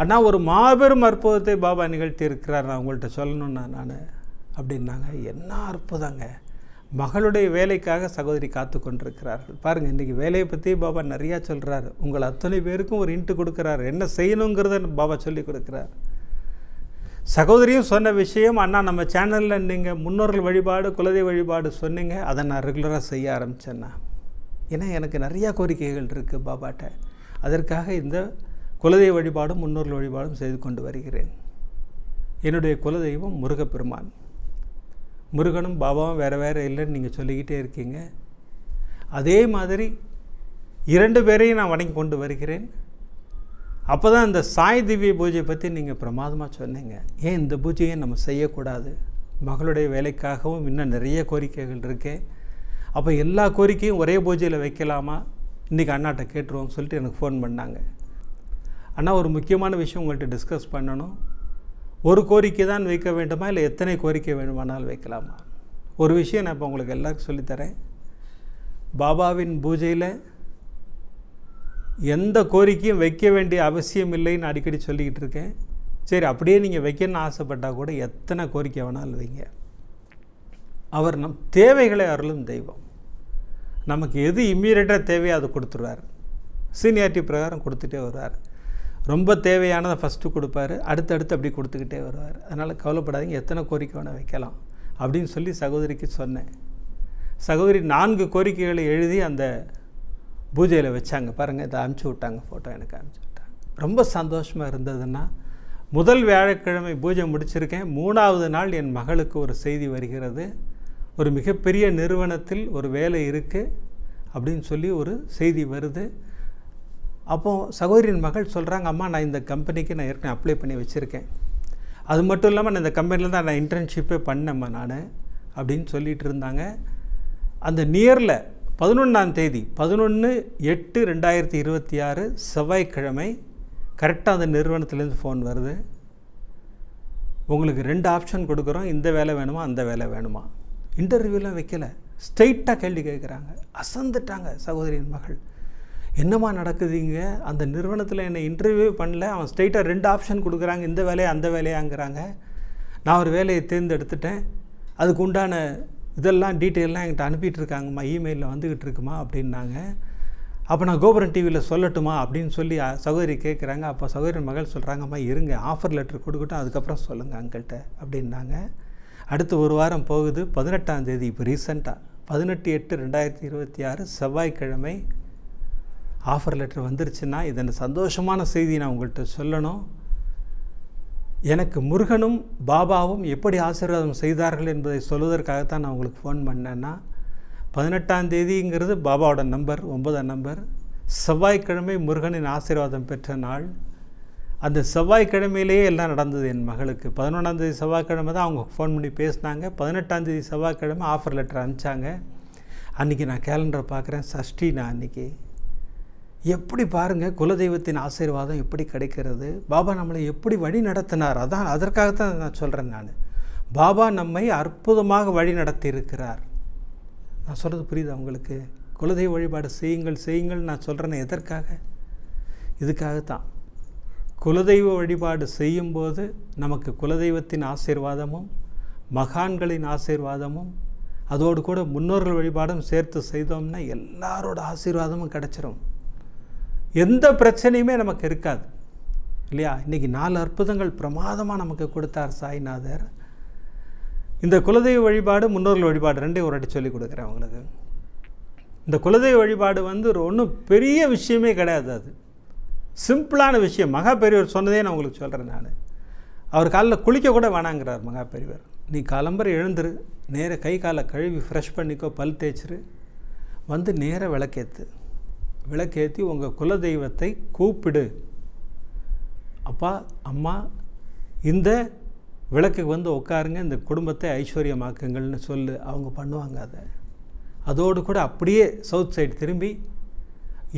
ஆனால் ஒரு மாபெரும் அற்புதத்தை பாபா நிகழ்த்தி இருக்கிறார், நான் உங்கள்கிட்ட சொல்லணுன்னா நான் அப்படின்னாங்க. என்ன அற்புதங்க. மகளுடைய வேலைக்காக சகோதரி காத்து கொண்டிருக்கிறார்கள். பாருங்கள், இன்றைக்கி வேலையை பற்றி பாபா நிறையா சொல்கிறாரு. உங்கள் அத்தனை பேருக்கும் ஒரு இன்ட்டு கொடுக்குறாரு, என்ன செய்யணுங்கிறத பாபா சொல்லி கொடுக்குறார். சகோதரியும் சொன்ன விஷயம், அண்ணா நம்ம சேனலில் நீங்கள் முன்னோர்கள் வழிபாடு குலதெய்வ வழிபாடு சொன்னீங்க, அதை நான் ரெகுலராக செய்ய ஆரம்பித்தேன்னா. ஏன்னா எனக்கு நிறையா கோரிக்கைகள் இருக்குது பாபாட்ட. அதற்காக இந்த குலதெய்வ வழிபாடும் முன்னோர்கள் வழிபாடும் செய்து கொண்டு வருகிறேன். என்னுடைய குலதெய்வம் முருகப்பெருமான். முருகனும் பாபாவும் வேறு வேறு இல்லைன்னு நீங்கள் சொல்லிக்கிட்டே இருக்கீங்க. அதே மாதிரி 2 பேரையும் நான் வணங்கி கொண்டு வருகிறேன். அப்போ தான் இந்த சாய் திவ்ய பூஜையை பற்றி நீங்கள் பிரமாதமாக சொன்னீங்க. ஏன் இந்த பூஜையை நம்ம செய்யக்கூடாது? மகளுடைய வேலைக்காகவும் இன்னும் நிறைய கோரிக்கைகள் இருக்கு. அப்போ எல்லா கோரிக்கையும் ஒரே பூஜையில் வைக்கலாமா? இன்றைக்கி அண்ணாட்ட கேட்டுருவோம்னு சொல்லிட்டு எனக்கு ஃபோன் பண்ணாங்க. அண்ணா, ஒரு முக்கியமான விஷயம் உங்கள்கிட்ட டிஸ்கஸ் பண்ணணும். ஒரு கோரிக்கை தான் வைக்க வேண்டுமா, இல்லை எத்தனை கோரிக்கை வேண்டுமானாலும் வைக்கலாமா? ஒரு விஷயம் நான் இப்போ உங்களுக்கு எல்லாருக்கும் சொல்லித்தரேன். பாபாவின் பூஜையில் எந்த கோரிக்கையும் வைக்க வேண்டிய அவசியம் இல்லைன்னு அடிக்கடி சொல்லிக்கிட்டு இருக்கேன். சரி, அப்படியே நீங்கள் வைக்கணும்னு ஆசைப்பட்டால் கூட எத்தனை கோரிக்கை வேணாலும் வைங்க. அவர் நம் தேவைகளை அருளும் தெய்வம். நமக்கு எது இம்மீடியட்டாக தேவையோ அதை கொடுத்துருவார். சீனியாரிட்டி பிரகாரம் கொடுத்துட்டே வருவார். ரொம்ப தேவையானதை ஃபஸ்ட்டு கொடுப்பார், அடுத்தடுத்து அப்படி கொடுத்துக்கிட்டே வருவார். அதனால் கவலைப்படாதீங்க, எத்தனை கோரிக்கை வேணால் வைக்கலாம் அப்படின்னு சொல்லி சகோதரிக்கு சொன்னேன். சகோதரி 4 கோரிக்கைகளை எழுதி அந்த பூஜையில் வச்சாங்க. பாருங்கள், இதை அனுப்பிச்சி விட்டாங்க, ஃபோட்டோ எனக்கு அனுப்பிச்சி விட்டாங்க. ரொம்ப சந்தோஷமாக இருந்ததுன்னா, முதல் வியாழக்கிழமை பூஜை முடிச்சிருக்கேன். 3வது நாள் என் மகளுக்கு ஒரு செய்தி வருகிறது. ஒரு மிகப்பெரிய நிறுவனத்தில் ஒரு வேலை இருக்குது அப்படின்னு சொல்லி ஒரு செய்தி வருது. அப்போது சகோதரியின் மகள் சொல்கிறாங்க, அம்மா நான் இந்த கம்பெனிக்கு நான் ஏற்கனவே அப்ளை பண்ணி வச்சுருக்கேன். அது மட்டும் இல்லாமல் நான் இந்த கம்பெனியில் தான் நான் இன்டர்ன்ஷிப்பே பண்ணேம்மா நான் அப்படின்னு சொல்லிகிட்டு இருந்தாங்க. அந்த நியரில் 11ஆம் தேதி 11/8/2026 செவ்வாய்க்கிழமை கரெக்டாக அந்த நிறுவனத்துலேருந்து ஃபோன் வருது. உங்களுக்கு 2 ஆப்ஷன் கொடுக்குறோம், இந்த வேலை வேணுமா அந்த வேலை வேணுமா. இன்டர்வியூலாம் வைக்கலை, ஸ்ட்ரெயிட்டாக கேள்வி கேட்குறாங்க. அசந்துட்டாங்க சகோதரியின் மகள். என்னம்மா நடக்குதுங்க, அந்த நிறுவனத்தில் என்னை இன்டர்வியூவே பண்ணல, அவன் ஸ்ட்ரெயிட்டாக 2 ஆப்ஷன் கொடுக்குறாங்க, இந்த வேலையை அந்த வேலையாங்கிறாங்க. நான் ஒரு வேலையை தேர்ந்தெடுத்துட்டேன், அதுக்கு உண்டான இதெல்லாம் டீட்டெயிலெலாம் என்கிட்ட அனுப்பிட்டு இருக்காங்கம்மா, இமெயிலில் வந்துக்கிட்டு இருக்குமா அப்படின்னாங்க. அப்போ நான் கோபுரம் டிவியில் சொல்லட்டுமா அப்படின்னு சொல்லி சகோதரி கேட்குறாங்க. அப்போ சகோதரி மகள் சொல்கிறாங்கம்மா இருங்க, ஆஃபர் லெட்டர் கொடுக்கட்டும், அதுக்கப்புறம் சொல்லுங்கள் அங்கிள்கிட்ட அப்படின்னாங்க. அடுத்து ஒரு வாரம் போகுது. 18ஆம் தேதி, இப்போ ரீசெண்டாக 18/8/2026 செவ்வாய்க்கிழமை ஆஃபர் லெட்டர் வந்துருச்சுன்னா இதன் சந்தோஷமான செய்தி நான் உங்கள்கிட்ட சொல்லணும். எனக்கு முருகனும் பாபாவும் எப்படி ஆசீர்வாதம் செய்தார்கள் என்பதை சொல்வதற்காகத்தான் நான் உங்களுக்கு ஃபோன் பண்ணேன்னா, 18ஆம் தேதிங்கிறது பாபாவோட நம்பர், 9ஆம் நம்பர். செவ்வாய்க்கிழமை முருகனின் ஆசீர்வாதம் பெற்ற நாள். அந்த செவ்வாய்க்கிழமையிலேயே எல்லாம் நடந்தது என் மகளுக்கு. 11ஆம் தேதி செவ்வாய்க்கிழமை தான் அவங்க ஃபோன் பண்ணி பேசினாங்க. 18ஆம் தேதி செவ்வாய்க்கிழமை ஆஃபர் லெட்டர் அனுப்பிச்சாங்க. அன்றைக்கி நான் கேலண்டரை பார்க்குறேன், சஷ்டி. நான் அன்றைக்கி எப்படி பாருங்கள், குலதெய்வத்தின் ஆசீர்வாதம் எப்படி கிடைக்கிறது, பாபா நம்மளை எப்படி வழி நடத்தினார். அதற்காகத்தான் நான் சொல்கிறேன். நான் பாபா நம்மை அற்புதமாக வழி நடத்தி இருக்கிறார். நான் சொல்கிறது புரியுது அவங்களுக்கு? குலதெய்வ வழிபாடு செய்யுங்கள் நான் சொல்கிறேன்னு எதற்காக? இதுக்காகத்தான். குலதெய்வ வழிபாடு செய்யும்போது நமக்கு குலதெய்வத்தின் ஆசீர்வாதமும் மகான்களின் ஆசீர்வாதமும் அதோடு கூட முன்னோர்கள் வழிபாடும் சேர்த்து செய்தோம்னா எல்லாரோட ஆசீர்வாதமும் கிடச்சிரும். எந்த பிரச்சனையுமே நமக்கு இருக்காது இல்லையா? இன்றைக்கி 4 அற்புதங்கள் பிரமாதமாக நமக்கு கொடுத்தார் சாய்நாதர். இந்த குலதெய்வ வழிபாடு முன்னோர்கள் வழிபாடு 2 ஒரு வாட்டி சொல்லி கொடுக்குறேன் அவங்களுக்கு. இந்த குலதெய்வ வழிபாடு ஒன்றும் பெரிய விஷயமே கிடையாது. அது சிம்பிளான விஷயம். மகா பெரியவர் சொன்னதே நான் உங்களுக்கு சொல்கிறேன். நான் அவர் காலில் குளிக்க கூட வேணாங்கிறார் மகா பெரியவர். நீ காலம்பரை எழுந்துரு, நேர கை காலை கழுவி ஃப்ரெஷ் பண்ணிக்கோ, பல் தேய்ச்சிரு, வந்து நேர விளக்கேற்றி உங்கள் குலதெய்வத்தை கூப்பிடு. அப்பா அம்மா இந்த விளக்குக்கு வந்து உட்காருங்க, இந்த குடும்பத்தை ஐஸ்வர்யமாக்குங்கள்னு சொல்லு. அவங்க பண்ணுவாங்க அதை. அதோடு கூட அப்படியே சவுத் சைடு திரும்பி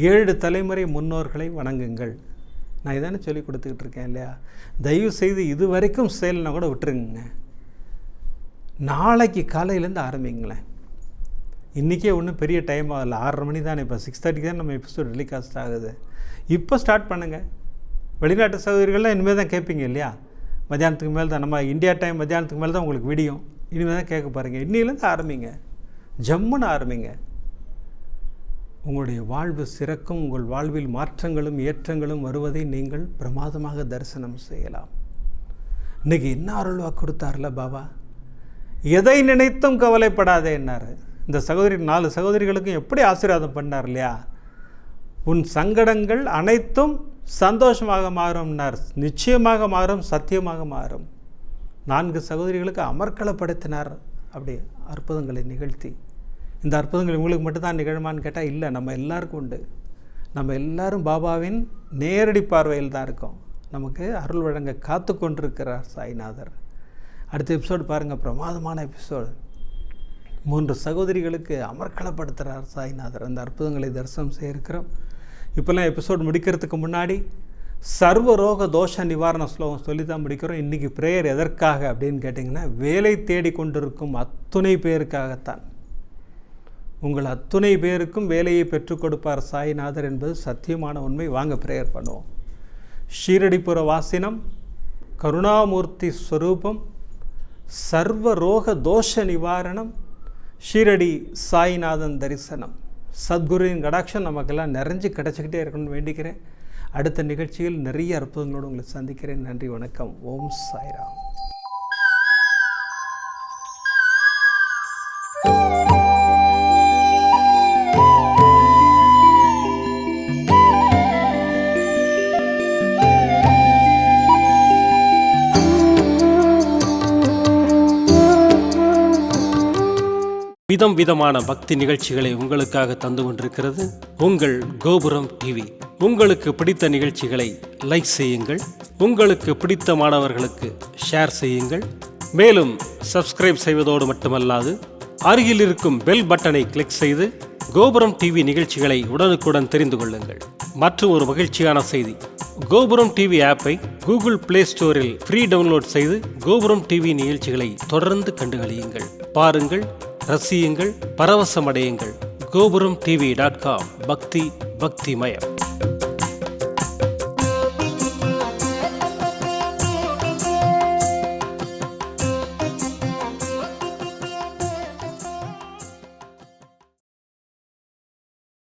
7 தலைமுறை முன்னோர்களை வணங்குங்கள். நான் இதானே சொல்லி கொடுத்துக்கிட்டு இருக்கேன் இல்லையா? தயவு செய்து இது வரைக்கும் செயல்னா கூட விட்டுருங்க. நாளைக்கு காலையிலேருந்து ஆரம்பிங்களேன். இன்றைக்கே ஒன்றும் பெரிய டைம் ஆகலை, 6:30 மணி தானே. இப்போ 6:30 தான் நம்ம எபிசோட் டெலிகாஸ்ட் ஆகுது. இப்போ ஸ்டார்ட் பண்ணுங்கள். வெளிநாட்டு சகோதரிகள்லாம் இனிமேல் தான் கேட்பீங்க இல்லையா? மத்தியானத்துக்கு மேலே தான், நம்ம இந்தியா டைம் மத்தியானத்துக்கு மேலே தான் உங்களுக்கு விடியும். இனிமேல் தான் கேட்க பாருங்கள். இன்னிலேருந்து ஆரம்பிங்க, ஜம்முன்னு ஆரம்பிங்க. உங்களுடைய வாழ்வு சிறக்கும். உங்கள் வாழ்வில் மாற்றங்களும் ஏற்றங்களும் வருவதை நீங்கள் பிரமாதமாக தரிசனம் செய்யலாம். இன்றைக்கி என்ன அருள்வா கொடுத்தார்ல பாபா, எதை நினைத்தும் கவலைப்படாதே என்னார். இந்த சகோதரி 4 சகோதரிகளுக்கும் எப்படி ஆசீர்வாதம் பண்ணார் இல்லையா? உன் சங்கடங்கள் அனைத்தும் சந்தோஷமாக மாறும்னார். நிச்சயமாக மாறும், சத்தியமாக மாறும். 4 சகோதரிகளுக்கு அமர்க்களப்படுத்தினார். அப்படி அற்புதங்களை நிகழ்த்தி. இந்த அற்புதங்கள் இவங்களுக்கு மட்டும்தான் நிகழுமான்னு கேட்டால் இல்லை, நம்ம எல்லாருக்கும் உண்டு. நம்ம எல்லாரும் பாபாவின் நேரடி பார்வையில் தான் இருக்கோம். நமக்கு அருள் வழங்க காத்து கொண்டிருக்கிறார் சாய்நாதர். அடுத்த எபிசோடு பாருங்கள், பிரமாதமான எபிசோடு. 3 சகோதரிகளுக்கு அமர்க்களப்படுத்துகிறார் சாய்நாதர். அந்த அற்புதங்களை தரிசனம் செய்ய இருக்கிறோம். இப்போல்லாம் எபிசோடு முடிக்கிறதுக்கு முன்னாடி சர்வரோக தோஷ நிவாரண ஸ்லோகம் சொல்லி தான் முடிக்கிறோம். இன்றைக்கி ப்ரேயர் எதற்காக அப்படின்னு கேட்டிங்கன்னா, வேலை தேடி கொண்டிருக்கும் அத்துணை பேருக்காகத்தான். உங்கள் அத்துணை பேருக்கும் வேலையை பெற்றுக் கொடுப்பார் சாய்நாதர் என்பது சத்தியமான உண்மை. வாங்க ப்ரேயர் பண்ணுவோம். ஷீரடிபுர வாசினம், கருணாமூர்த்தி ஸ்வரூபம், சர்வரோக தோஷ நிவாரணம், ஷீரடி சாய்நாதன் தரிசனம், சத்குருவின் கடாட்சம் நமக்கெல்லாம் நிறைஞ்சு கிடச்சிக்கிட்டே இருக்கணும்னு வேண்டிக்கிறேன். அடுத்த நிகழ்ச்சியில் நிறைய அற்புதங்களோடு உங்களை சந்திக்கிறேன். நன்றி, வணக்கம். ஓம் சாய்ராம். விதம் விதமான பக்தி நிகழ்ச்சிகளை உங்களுக்காக தந்து கொண்டிருக்கிறது உங்கள் கோபுரம் டிவி. உங்களுக்கு பிடித்த நிகழ்ச்சிகளை லைக் செய்யுங்கள், உங்களுக்கு பிடித்த மாணவர்களுக்கு ஷேர் செய்யுங்கள். மேலும் சப்ஸ்கிரைப் செய்வதோடு மட்டுமல்லாது அருகில் இருக்கும் பெல் பட்டனை கிளிக் செய்து கோபுரம் டிவி நிகழ்ச்சிகளை உடனுக்குடன் தெரிந்து கொள்ளுங்கள். மற்றும் ஒரு மகிழ்ச்சியான செய்தி, கோபுரம் டிவி ஆப்பை கூகுள் பிளே ஸ்டோரில் ஃப்ரீ டவுன்லோட் செய்து கோபுரம் டிவி நிகழ்ச்சிகளை தொடர்ந்து கண்டுகளியுங்கள். பாருங்கள், ரசியுங்கள், பரவசமடையுங்கள். கோபுரம் டிவி.com. பக்தி பக்திமயம்.